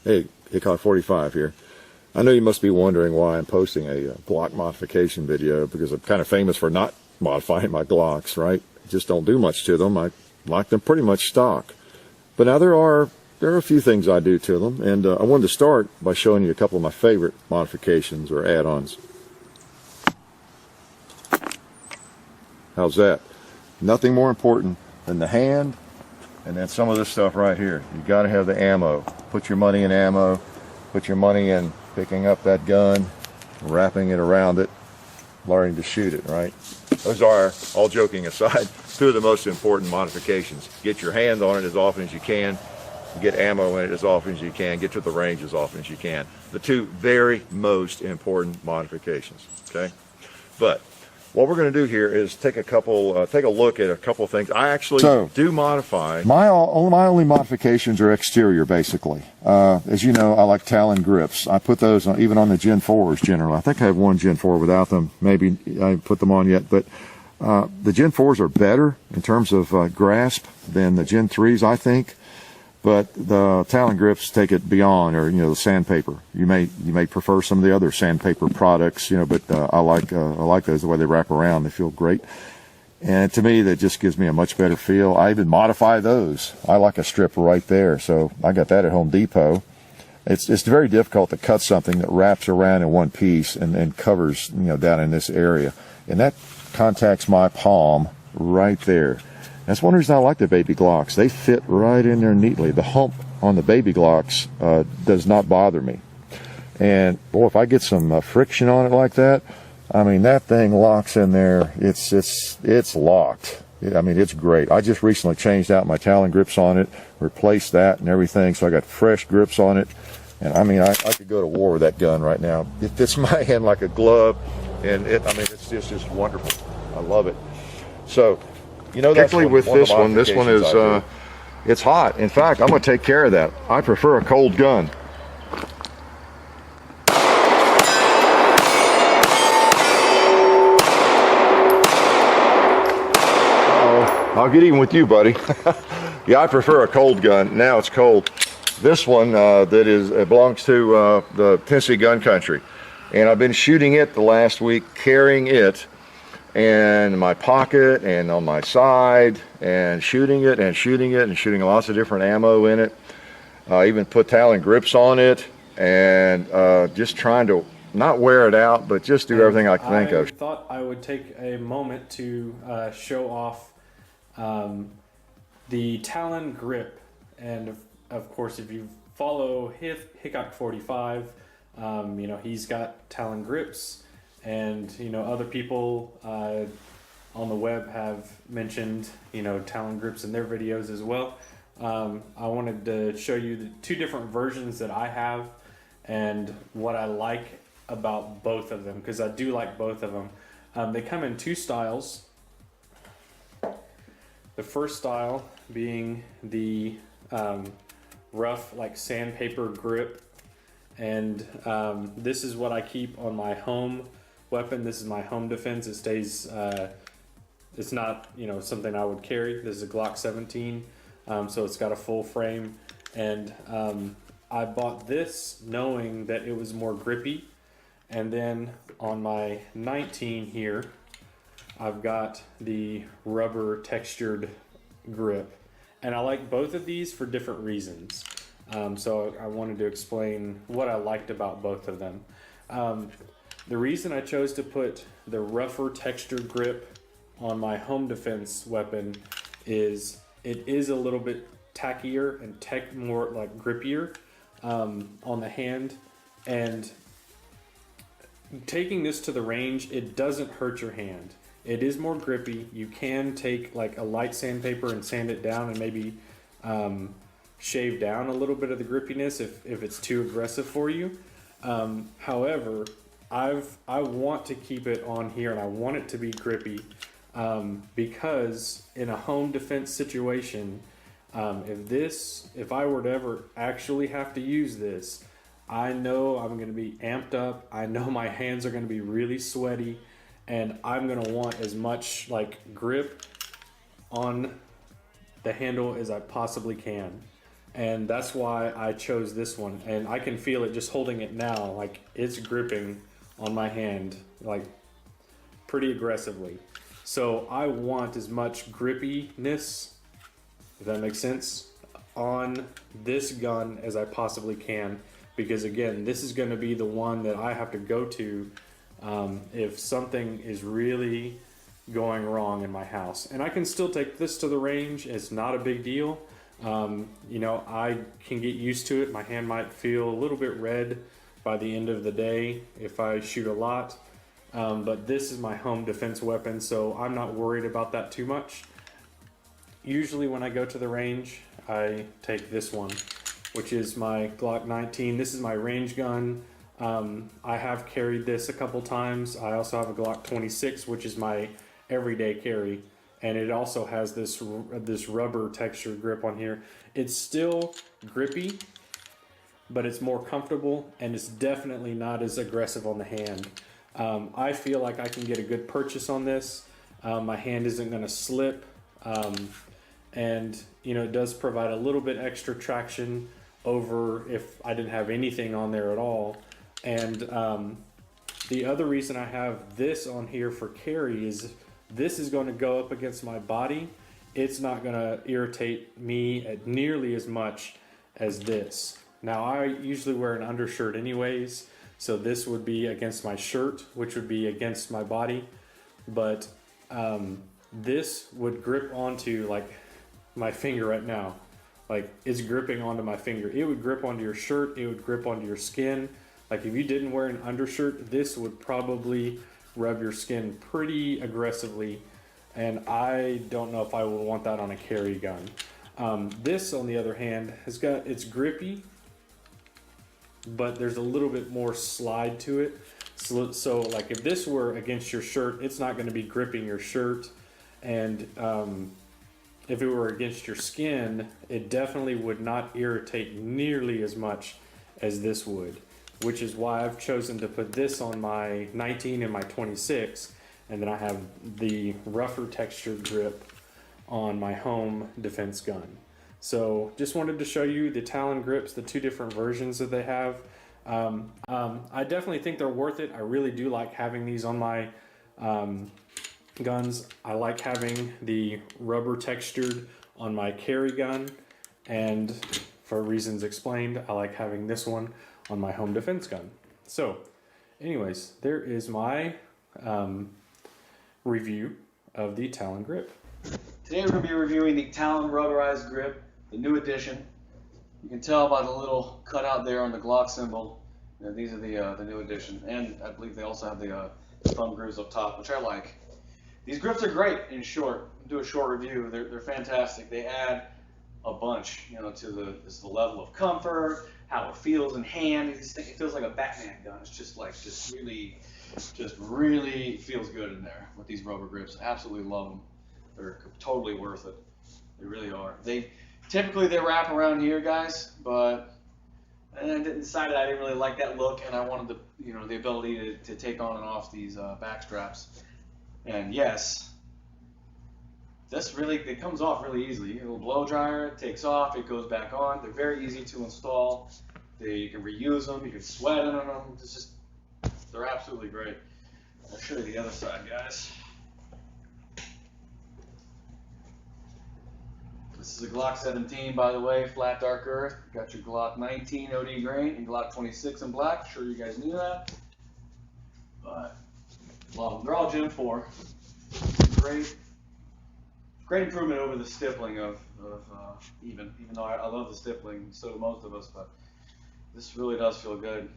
Hey, Hickok 45 here. I know you must be wondering why I'm posting a Glock modification video, because I'm kind of famous for not modifying my Glocks, right? Just don't do much to them. I like them pretty much stock. But now there are a few things I do to them, and I wanted to start by showing you a couple of my favorite modifications or add-ons. How's that? Nothing more important than the hand and then some of this stuff right here. You got to have the ammo. Put your money in ammo. Put your money in picking up that gun, wrapping it around it, learning to shoot it, right? Those are, all joking aside, two of the most important modifications. Get your hand on it as often as you can. Get ammo in it as often as you can. Get to the range as often as you can. The two very most important modifications, okay? But what we're going to do here is take a look at a couple of things. I actually do modify. My only modifications are exterior, basically. As you know, I like Talon grips. I put those on, even on the Gen 4s generally. I think I have one Gen 4 without them. Maybe I haven't put them on yet. But the Gen 4s are better in terms of grasp than the Gen 3s, I think. But the Talon grips take it beyond, or the sandpaper. You may prefer some of the other sandpaper products, but I like those, the way they wrap around. They feel great, and to me that just gives me a much better feel. I even modify those. I like a strip right there, so I got that at Home Depot. It's very difficult to cut something that wraps around in one piece and covers down in this area, and that contacts my palm right there. That's one reason I like the baby Glocks. They fit right in there neatly. The hump on the baby Glocks does not bother me. And boy, if I get some friction on it like that, I mean, that thing locks in there. It's locked. I mean, it's great. I just recently changed out my Talon grips on it, replaced that and everything, so I got fresh grips on it. And I mean, I could go to war with that gun right now. It fits my hand like a glove, and it's just wonderful. I love it. So, particularly with this one is, it's hot. In fact, I'm going to take care of that. I prefer a cold gun. I'll get even with you, buddy. Yeah, I prefer a cold gun. Now it's cold. This one it belongs to the Tennessee Gun Country, and I've been shooting it the last week, carrying it and in my pocket and on my side, and shooting it and shooting it and shooting lots of different ammo in it. I even put Talon grips on it, and just trying to not wear it out, but just do everything I can think of. I thought I would take a moment to show off the Talon grip, and of course, if you follow Hickok 45, he's got Talon grips. And other people on the web have mentioned Talon grips in their videos as well. I wanted to show you the two different versions that I have and what I like about both of them, because I do like both of them. They come in two styles. The first style being the rough, like sandpaper grip, and this is what I keep on my home weapon. This is my home defense. It stays, it's not something I would carry. This is a Glock 17, so it's got a full frame, and I bought this knowing that it was more grippy. And then on my 19 here, I've got the rubber textured grip, and I like both of these for different reasons. So I wanted to explain what I liked about both of them. The reason I chose to put the rougher textured grip on my home defense weapon is it is a little bit tackier and more like grippier on the hand, and taking this to the range, it doesn't hurt your hand. It is more grippy. You can take like a light sandpaper and sand it down and maybe shave down a little bit of the grippiness if it's too aggressive for you. However, I want to keep it on here, and I want it to be grippy because in a home defense situation, if I were to ever actually have to use this, I know I'm going to be amped up. I know my hands are going to be really sweaty, and I'm going to want as much like grip on the handle as I possibly can. and that's why I chose this one. And I can feel it just holding it now, like it's gripping on my hand, like pretty aggressively. So I want as much grippiness, if that makes sense, on this gun as I possibly can, because again, this is going to be the one that I have to go to if something is really going wrong in my house. And I can still take this to the range, it's not a big deal. You know, I can get used to it. My hand might feel a little bit red by the end of the day if I shoot a lot, but this is my home defense weapon, so I'm not worried about that too much. Usually when I go to the range, I take this one, which is my Glock 19. This is my range gun. I have carried this a couple times. I also have a Glock 26, which is my everyday carry, and it also has this rubber texture grip on here. It's still grippy, but it's more comfortable, and it's definitely not as aggressive on the hand. I feel like I can get a good purchase on this. My hand isn't going to slip, and you know, it does provide a little bit extra traction over if I didn't have anything on there at all. And the other reason I have this on here for carry is this is going to go up against my body. It's not going to irritate me at nearly as much as this. Now, I usually wear an undershirt anyways, so this would be against my shirt, which would be against my body. But this would grip onto like my finger right now. Like, it's gripping onto my finger. It would grip onto your shirt, it would grip onto your skin. Like, if you didn't wear an undershirt, this would probably rub your skin pretty aggressively, and I don't know if I would want that on a carry gun. This, on the other hand, it's grippy, but there's a little bit more slide to it. So like if this were against your shirt, it's not going to be gripping your shirt, and if it were against your skin, it definitely would not irritate nearly as much as this would, which is why I've chosen to put this on my 19 and my 26, and then I have the rougher textured grip on my home defense gun. So just wanted to show you the Talon grips, the two different versions that they have. I definitely think they're worth it. I really do like having these on my guns. I like having the rubber textured on my carry gun, and for reasons explained, I like having this one on my home defense gun. So anyways, there is my review of the Talon grip. Today we're going to be reviewing the Talon rubberized grip, the new edition. You can tell by the little cutout there on the Glock symbol. You know, these are the new edition, and I believe they also have the thumb grooves up top, which I like. These grips are great. In short, do a short review. They're fantastic. They add a bunch, you know, to the level of comfort, how it feels in hand. It feels like a Batman gun. It's just really feels good in there with these rubber grips. Absolutely love them. They're totally worth it. They really are. Typically they wrap around here, guys, but I decided I didn't really like that look, and I wanted the ability to take on and off these back straps. And yes, it comes off really easily. A little blow dryer, it takes off, it goes back on. They're very easy to install. You can reuse them, you can sweat in them. They're absolutely great. I'll show you the other side, guys. This is a Glock 17, by the way, flat dark earth. Got your Glock 19 OD grain and Glock 26 in black. Sure you guys knew that. But they're all Gen 4. Great improvement over the stippling of even though I love the stippling, so do most of us, but this really does feel good.